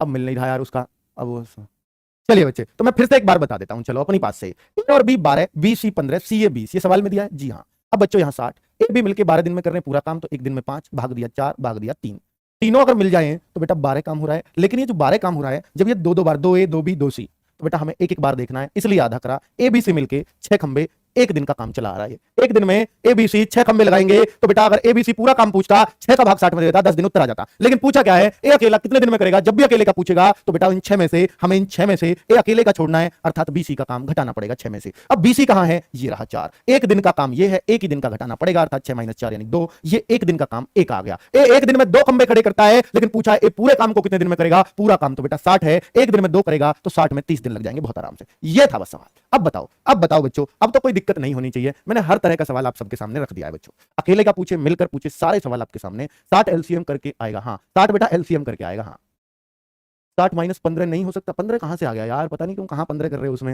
अब मिल नहीं रहा यार उसका, अब वो चलिए बच्चे, तो मैं फिर से एक बार बता देता हूं, चलो अपनी पास से। A और B 12, B C 15, C A 20, ये सवाल में दिया है जी हाँ। अब बच्चों यहाँ 60, A B मिलके 12 दिन में कर रहे हैं पूरा काम, तो एक दिन में 5 भाग दिया 4 भाग दिया 3, तीनों अगर मिल जाए तो बेटा 12 काम हो रहा है। लेकिन ये जो 12 काम हो रहा है, जब ये 2 2 बार 2A 2B 2C, तो बेटा हमें एक एक बार देखना है, इसलिए आधा करा। A B से मिलके 6 खंबे, एक दिन का काम चला आ रहा है। एक दिन में एबीसी 6 खंबे लगाएंगे तो बेटा अगर एबीसी पूरा काम पूछता 6 का भाग 60 में देता 10 दिन उत्तर आ जाता। लेकिन पूछा क्या है, ए अकेला कितने दिन में करेगा। जब भी अकेले का पूछेगा तो बेटा इन 6 में से हमें इन 6 में से ए अकेले का छोड़ना है, अर्थात बीसी का काम घटाना पड़ेगा 6 में से। अब बीसी कहां है, ये रहा 4। एक दिन का काम ये है, एक ही दिन का घटाना पड़ेगा, अर्थात 6 - 4 यानी 2। ये एक दिन का काम एक आ गया। ए एक दिन में 2 खंबे खड़े करता है, लेकिन पूछा ए पूरे काम को कितने दिन में करेगा। पूरा काम तो बेटा 60 है, एक दिन में 2 करेगा तो 60 में 30 दिन लग जाएंगे बहुत आराम से। ये था बस सवाल। अब बताओ बच्चों, अब तो कोई दिक्कत नहीं होनी चाहिए। मैंने हर तरह का सवाल आप सबके सामने रख दिया है बच्चों। अकेले का पूछे, मिलकर पूछे, सारे सवाल आपके सामने। 60 एलसीएम करके आएगा, हाँ 60 बेटा एलसीएम करके आएगा। हाँ 60 - 15 नहीं हो सकता। 15 कहां से आ गया यार, पता नहीं क्यों कहां 15 कर रहे हो उसमें।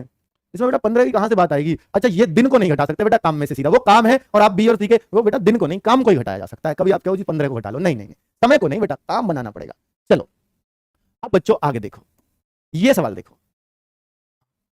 इसमें बेटा 15 की कहां से बात आएगी। अच्छा ये दिन को नहीं घटा सकते बेटा, काम में से सीधा वो काम है और आप बी और सी के वो बेटा दिन को नहीं काम को ही घटाया जा सकता है। कभी आप कहो जी 15 को घटा लो, नहीं, समय को नहीं बेटा, काम बनाना पड़ेगा। चलो अब बच्चों आगे देखो, ये सवाल देखो।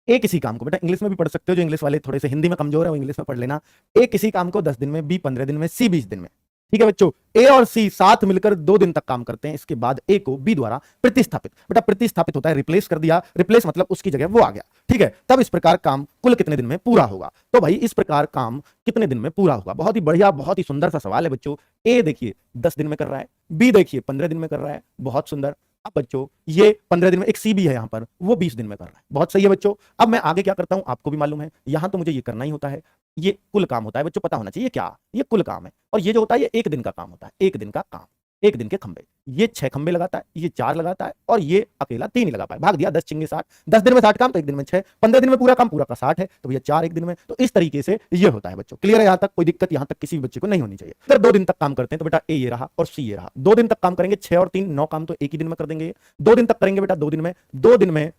ए किसी काम को, बेटा इंग्लिश में भी पढ़ सकते हो, जो इंग्लिश वाले थोड़े से हिंदी में कमजोर है वो इंग्लिश में पढ़ लेना। ए किसी काम को 10 दिन में, बी 15 दिन में, सी 20 दिन में। ठीक है बच्चों, ए और सी साथ मिलकर 2 दिन तक काम करते हैं। इसके बाद ए को बी द्वारा प्रतिस्थापित, बेटा प्रतिस्थापित होता है रिप्लेस कर दिया, रिप्लेस मतलब उसकी जगह वो आ गया। ठीक है, तब इस प्रकार काम कुल कितने दिन में पूरा होगा। तो भाई इस प्रकार काम कितने दिन में पूरा होगा। बहुत ही बढ़िया, बहुत ही सुंदर सा सवाल है बच्चों। ए देखिए 10 दिन में कर रहा है, बी देखिए 15 दिन में कर रहा है, बहुत सुंदर। अब बच्चों ये 15 दिन में, एक सी भी है यहां पर, वो 20 दिन में कर रहा है, बहुत सही है बच्चों। अब मैं आगे क्या करता हूं आपको भी मालूम है, यहां तो मुझे ये करना ही होता है। ये कुल काम होता है बच्चों, पता होना चाहिए क्या, ये कुल काम है। और ये जो होता है ये एक दिन का काम होता है, एक दिन का काम, एक दिन के खंबे। ये 6 खंबे लगाता है, ये 4 लगाता है और ये अकेला 3 ही लगा पाए। भाग दिया 10 × 60, 10 दिन में 60 काम तो एक दिन में 6, 15 दिन में पूरा काम, पूरा का 60 है तो भैया 4 एक दिन में। तो इस तरीके से ये होता है बच्चों। क्लियर है यहां तक, कोई दिक्कत यहां तक किसी भी बच्चे को नहीं होनी चाहिए। अगर 2 दिन तक काम करते हैं तो बेटा ए ये रहा और सी ये रहा। 2 दिन तक काम करेंगे, 6 और 3 9 काम तो एक ही दिन में कर देंगे। 2 दिन तक करेंगे बेटा 2 दिन में, 2 दिन में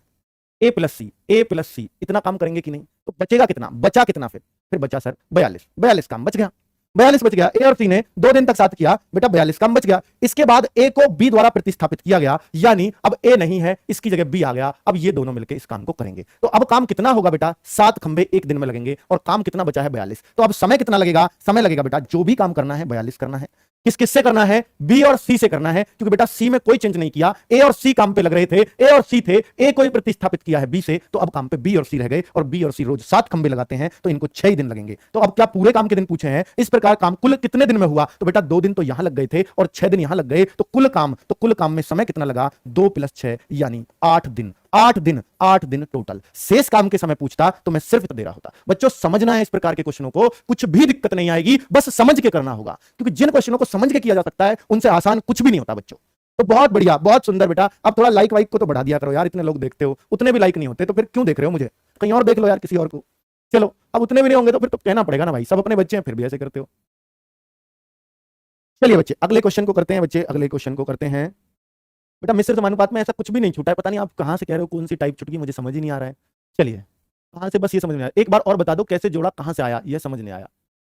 ए प्लस सी इतना काम करेंगे कि नहीं। तो बचेगा कितना, बचा कितना, फिर बचा सर 42 काम बच गया। 42 बच गया। ए और सी ने 2 दिन तक साथ किया बेटा, 42 काम बच गया। इसके बाद ए को बी द्वारा प्रतिस्थापित किया गया, यानी अब ए नहीं है, इसकी जगह बी आ गया। अब ये दोनों मिलकर इस काम को करेंगे। तो अब काम कितना होगा बेटा, 7 खंबे एक दिन में लगेंगे और काम कितना बचा है 42। तो अब समय कितना लगेगा, समय लगेगा बेटा जो भी काम करना है 42 करना है। किससे करना है, बी और सी से करना है, क्योंकि बेटा सी में कोई चेंज नहीं किया। ए और सी काम पे लग रहे थे, ए और सी थे, ए को प्रतिस्थापित किया है बी से, तो अब काम पे बी और सी रह गए। और बी और सी रोज 7 खंबे लगाते हैं तो इनको 6 दिन लगेंगे। तो अब क्या पूरे काम के दिन पूछे हैं। इस प्रकार काम कुल कितने दिन में हुआ, तो बेटा 2 दिन तो यहां लग गए थे और 6 दिन यहां लग गए। तो कुल काम में समय कितना लगा, 2 + 6 यानी 8 दिन। 8 दिन टोटल। शेष काम के समय पूछता तो मैं सिर्फ दे रहा होता। बच्चों समझना है इस प्रकार के क्वेश्चनों को, कुछ भी दिक्कत नहीं आएगी, बस समझ के करना होगा, क्योंकि जिन क्वेश्चनों को समझ के किया जा सकता है उनसे आसान कुछ भी नहीं होता बच्चों। तो बहुत बढ़िया, बहुत सुंदर बेटा। अब थोड़ा लाइक वाइक को तो बढ़ा दिया करो यार, इतने लोग देखते हो, उतने भी लाइक नहीं होते तो फिर क्यों देख रहे हो मुझे, कहीं और देख लो यार, किसी और को। चलो अब उतने भी नहीं होंगे तो फिर तो कहना पड़ेगा ना भाई, सब अपने बच्चे हैं फिर भी ऐसे करते हो। चलिए बच्चे अगले क्वेश्चन को करते हैं। बच्चे अगले क्वेश्चन को करते हैं। बेटा मिश्र समानुपात में ऐसा कुछ भी नहीं छूटा है, पता नहीं आप कहां से कह रहे हो, कौन सी टाइप छुटकी मुझे समझ ही नहीं आ रहा है। चलिए कहां से, बस ये समझ में आया। एक बार और बता दो कैसे जोड़ा, कहां से आया, ये समझ नहीं आया।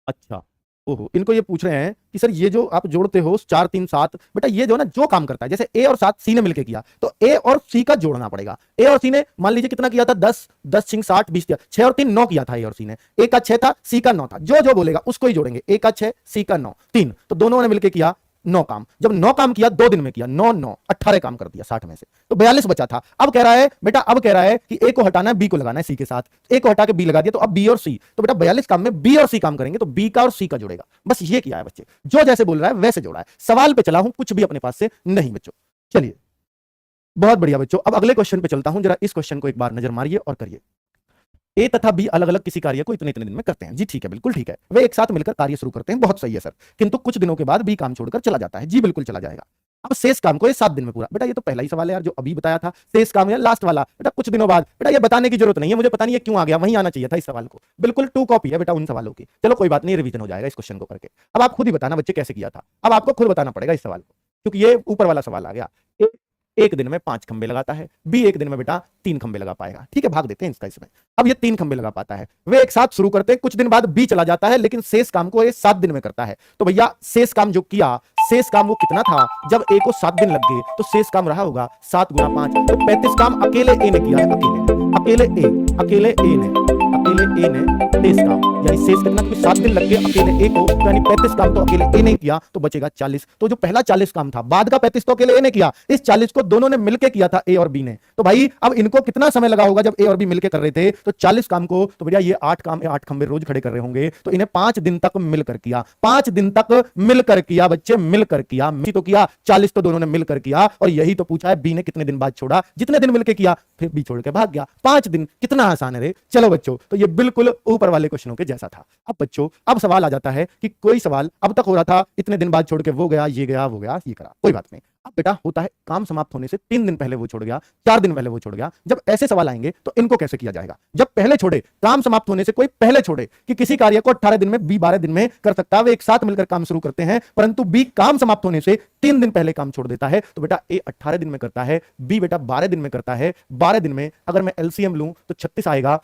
अच्छा ओहो, इनको ये पूछ रहे हैं कि सर ये जो आप जोड़ते हो 4 3 7, बेटा ये जो ना जो काम करता है, जैसे ए और 7 सी ने मिलकर किया तो ए और सी का जोड़ना पड़ेगा। ए और सी ने मान लीजिए कितना किया था, 10 × 60 20 दिया, 6 और 3 9 किया था ए और सी ने। ए का 6 था, सी का 9 था, जो बोलेगा उसको ही जोड़ेंगे। ए का 6 सी का 9 3, तो दोनों ने मिलकर किया 9 काम। जब 9 काम किया 2 दिन में किया, 9 9 18 काम कर दिया 60 में से, तो 42 बचा था। अब कह रहा है बेटा, अब कह रहा है कि ए को हटाना है, बी को लगाना है सी के साथ। ए को हटा के बी लगा दिया, तो अब बी और सी, तो बेटा 42 काम में बी और सी काम करेंगे, तो बी का और सी का जोड़ेगा। बस ये किया है बच्चे, जो जैसे बोल रहा है वैसे जोड़ा है। सवाल पे चला हूं, कुछ भी अपने पास से नहीं बच्चों। चलिए बहुत बढ़िया बच्चों, अब अगले क्वेश्चन पे चलता हूं। जरा इस क्वेश्चन को एक बार नजर मारिए और करिए। ए तथा बी अलग अलग किसी कार्य को इतने इतने दिन में करते हैं। जी ठीक है, बिल्कुल ठीक है, वे एक साथ मिलकर कार्य शुरू करते हैं, बहुत सही है सर। किंतु कुछ दिनों के बाद बी काम छोड़कर चला जाता है। जी बिल्कुल चला जाएगा। अब शेष काम को ये 7 दिन में पूरा, बेटा ये तो पहला ही सवाल है यार जो अभी बताया था। शेष काम या लास्ट वाला, बेटा कुछ दिनों बाद, बेटा ये बताने की जरूरत नहीं है, मुझे पता नहीं है क्यों आ गया, वहीं आना चाहिए था इस सवाल को। बिल्कुल 2 कॉपी है बेटा उन सवालों की। चलो कोई बात नहीं, रिवीजन हो जाएगा इस क्वेश्चन को करके। अब आप खुद ही बताना बच्चे कैसे किया था, अब आपको खुद बताना पड़ेगा इस सवाल को, क्योंकि ये ऊपर वाला सवाल आ गया। एक दिन में 5 खंबे लगाता है, बी एक दिन में बेटा 3 खंबे लगा पाएगा। ठीक है, भाग देते हैं इसका इसमें। अब ये 3 खंबे लगा पाता है, वे एक साथ शुरू करते हैं, कुछ दिन बाद बी चला जाता है, लेकिन शेष काम को ये 7 दिन में करता है। तो भैया शेष काम जो किया, शेष काम वो कितना था, जब ए को 7 दिन लग गए तो शेष काम रहा होगा 7 × 5, तो 35 काम अकेले ए ने किया है। अकेले ए ने अकेले ए ने 23 काम, यानी शेष कितना, क्योंकि 7 दिन लग गए अकेले ए को, तो यानी 35 काम तो अकेले ए ने किया, तो बचेगा 40। तो जो पहला 40 काम था, बाद का 35 तो अकेले ए ने किया, इस 40 को दोनों ने मिलकर किया था, ए और बी ने। तो भाई अब इनको कितना समय लगा होगा जब ए और बी मिलकर कर रहे थे, तो 40 काम को, तो भैया ये 8 काम, 8 खंबे रोज खड़े कर रहे होंगे, तो इन्हें 5 दिन तक मिलकर किया, 5 दिन तक मिलकर किया बच्चे, मिलकर किया। तो किया 40 तो दोनों ने मिलकर किया, और यही तो पूछा है बी ने कितने दिन बाद छोड़ा, जितने दिन मिलकर किया, फिर बी छोड़ के भाग गया, 5 दिन। कितना आसान है रे। चलो बच्चों, तो ये बिल्कुल ऊपर वाले क्वेश्चनों के जैसा था। अब बच्चों, अब सवाल आ जाता है कि कोई सवाल अब तक हो रहा था, इतने दिन बाद छोड़ के वो गया, ये गया, वो गया, ये करा, कोई बात नहीं। अब बेटा होता है काम समाप्त होने से 3 दिन पहले वो छोड़ गया, 4 दिन पहले वो छोड़ गया। जब ऐसे सवाल आएंगे तो इनको कैसे किया जाएगा? जब पहले छोड़े, काम समाप्त होने से कोई पहले छोड़े कि किसी कार्य को 18 दिन में, बी 12 दिन में कर सकता है, वे एक साथ मिलकर काम शुरू करते हैं, परंतु बी काम समाप्त होने से 3 दिन पहले काम छोड़ देता है, तो बेटा ए 18 दिन में करता है, बी बेटा 12 दिन में करता है। 12 दिन में अगर मैं एलसीएम लूं तो 36 आएगा,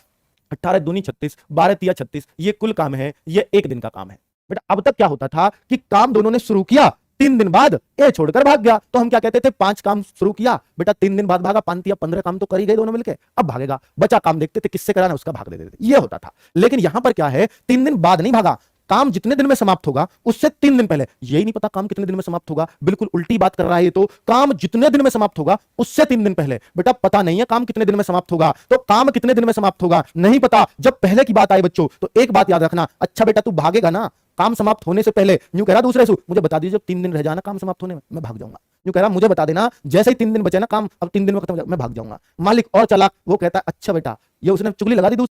18 दूनी 36, 12 तिया 36, ये कुल काम है, ये 1 दिन का काम है। बेटा अब तक क्या होता था कि काम दोनों ने शुरू किया, 3 दिन बाद ए छोड़कर भाग गया, तो हम क्या कहते थे, 5 काम शुरू किया, बेटा 3 दिन बाद भागा, 5 या 15 काम तो कर ही गए दोनों मिलके, अब भागेगा, बचा काम देखते थे किससे कराना, उसका भाग देते थे, ये होता था। लेकिन यहां पर क्या है, 3 दिन बाद नहीं भागा, काम जितने दिन में समाप्त होगा उससे 3 दिन पहले। यही नहीं पता काम कितने दिन में समाप्त होगा, बिल्कुल उल्टी बात कर रहा है ये तो। काम जितने दिन में समाप्त होगा उससे 3 दिन पहले। बेटा पता नहीं है काम कितने दिन में समाप्त होगा, तो काम कितने दिन में समाप्त होगा नहीं पता। जब पहले की बात आई बच्चों, तो एक बात याद रखना, अच्छा बेटा तू भागेगा ना काम समाप्त होने से पहले, यूं कह रहा दूसरे से, मुझे बता दीजिए जब 3 दिन रह जाना काम समाप्त होने में, मैं भाग जाऊंगा। यूं कह रहा मुझे बता देना जैसे ही 3 दिन बचे ना काम, अब 3 दिन में खत्म हो जाए, मैं भाग जाऊंगा। मालिक और चालाक, वो कहता है अच्छा बेटा, ये उसने चुगली लगा दी।